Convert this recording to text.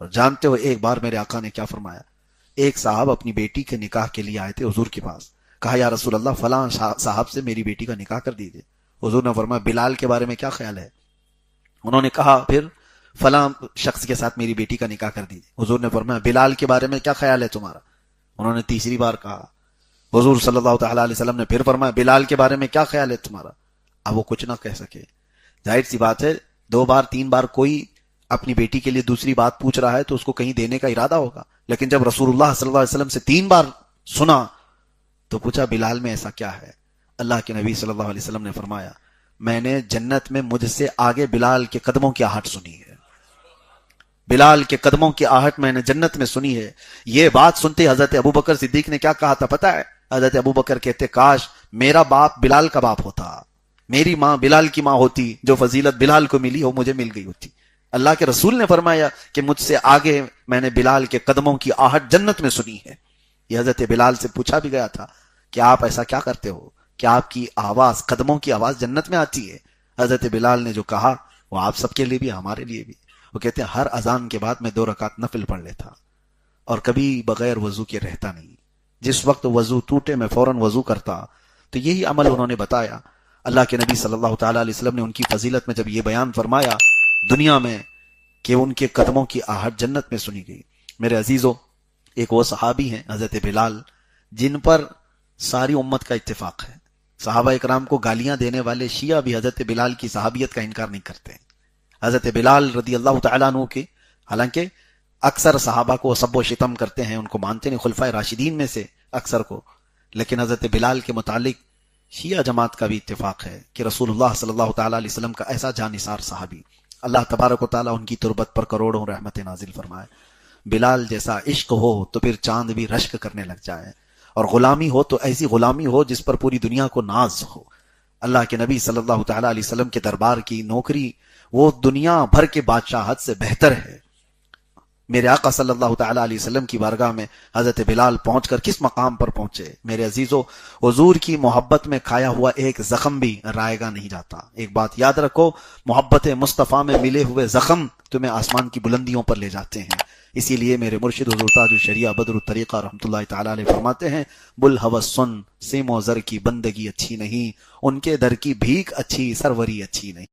اور جانتے ہو ایک بار میرے آقا نے کیا فرمایا؟ ایک صاحب اپنی بیٹی کے نکاح کے لیے آئے تھے حضور کے پاس. کہا یا رسول اللہ فلاں صاحب سے میری بیٹی کا نکاح کر دیجئے. حضور نے فرمایا بلال کے بارے میں کیا خیال ہے؟ انہوں نے کہا پھر فلاں شخص کے ساتھ میری بیٹی کا نکاح کر دیجئے. حضور نے فرمایا بلال کے بارے میں کیا خیال ہے تمہارا؟ انہوں نے تیسری بار کہا. حضور صلی اللہ تعالی علیہ وسلم نے پھر فرمایا بلال کے بارے میں کیا خیال ہے تمہارا؟ اب وہ کچھ نہ کہہ سکے. ظاہر سی بات ہے 2 بار 3 بار کوئی اپنی بیٹی کے لیے دوسری بات پوچھ رہا ہے تو اس کو کہیں دینے کا ارادہ ہوگا. لیکن جب رسول اللہ صلی اللہ علیہ وسلم سے 3 بار سنا تو پوچھا بلال میں ایسا کیا ہے؟ اللہ کے نبی صلی اللہ علیہ وسلم نے فرمایا میں نے جنت میں مجھ سے آگے بلال کے قدموں کی آہٹ سنی ہے. بلال کے قدموں کی آہٹ میں نے جنت میں سنی ہے. یہ بات سنتے حضرت ابوبکر صدیق نے کیا کہا تھا پتہ ہے؟ حضرت ابوبکر کہتے کاش میرا باپ بلال کا باپ ہوتا، میری ماں بلال کی ماں ہوتی، جو فضیلت بلال کو ملی ہو مجھے مل گئی ہوتی. اللہ کے رسول نے فرمایا کہ مجھ سے آگے میں نے بلال کے قدموں کی آہٹ جنت میں سنی ہے. یہ حضرت بلال سے پوچھا بھی گیا تھا کہ آپ ایسا کیا کرتے ہو کہ آپ کی آواز، قدموں کی آواز جنت میں آتی ہے؟ حضرت بلال نے جو کہا وہ آپ سب کے لیے بھی ہمارے لیے بھی. وہ کہتے ہیں ہر اذان کے بعد میں 2 رکعت نفل پڑھ لیتا اور کبھی بغیر وضو کے رہتا نہیں. جس وقت وضو ٹوٹے میں فوراً وضو کرتا. تو یہی عمل انہوں نے بتایا. اللہ کے نبی صلی اللہ تعالی علیہ وسلم نے ان کی فضیلت میں جب یہ بیان فرمایا دنیا میں کہ ان کے قدموں کی آہٹ جنت میں سنی گئی. میرے عزیزو، ایک وہ صحابی ہیں حضرت بلال جن پر ساری امت کا اتفاق ہے. صحابہ اکرام کو گالیاں دینے والے شیعہ بھی حضرت بلال کی صحابیت کا انکار نہیں کرتے. حضرت بلال رضی اللہ تعالیٰ عنہ کے حالانکہ اکثر صحابہ کو سب و شتم کرتے ہیں، ان کو مانتے نہیں، خلفائے راشدین میں سے اکثر کو، لیکن حضرت بلال کے متعلق شیعہ جماعت کا بھی اتفاق ہے کہ رسول اللہ صلی اللہ تعالیٰ علیہ وسلم کا ایسا جانثار صحابی، اللہ تبارک و تعالیٰ ان کی تربت پر کروڑوں رحمت نازل فرمائے. بلال جیسا عشق ہو تو پھر چاند بھی رشک کرنے لگ جائے، اور غلامی ہو تو ایسی غلامی ہو جس پر پوری دنیا کو ناز ہو. اللہ کے نبی صلی اللہ تعالیٰ علیہ وسلم کے دربار کی نوکری وہ دنیا بھر کے بادشاہت سے بہتر ہے. میرے آقا صلی اللہ تعالیٰ علیہ وسلم کی بارگاہ میں حضرت بلال پہنچ کر کس مقام پر پہنچے؟ میرے عزیزو، حضور کی محبت میں کھایا ہوا ایک زخم بھی رائے گا نہیں جاتا. ایک بات یاد رکھو، محبت مصطفیٰ میں ملے ہوئے زخم تمہیں آسمان کی بلندیوں پر لے جاتے ہیں. اسی لیے میرے مرشد حضور تاج الشریعہ بدر الطریقہ رحمۃ اللہ تعالیٰ علیہ فرماتے ہیں بلہوس سن سیم و زر کی بندگی اچھی نہیں، ان کے در کی بھیک اچھی، سروری اچھی نہیں.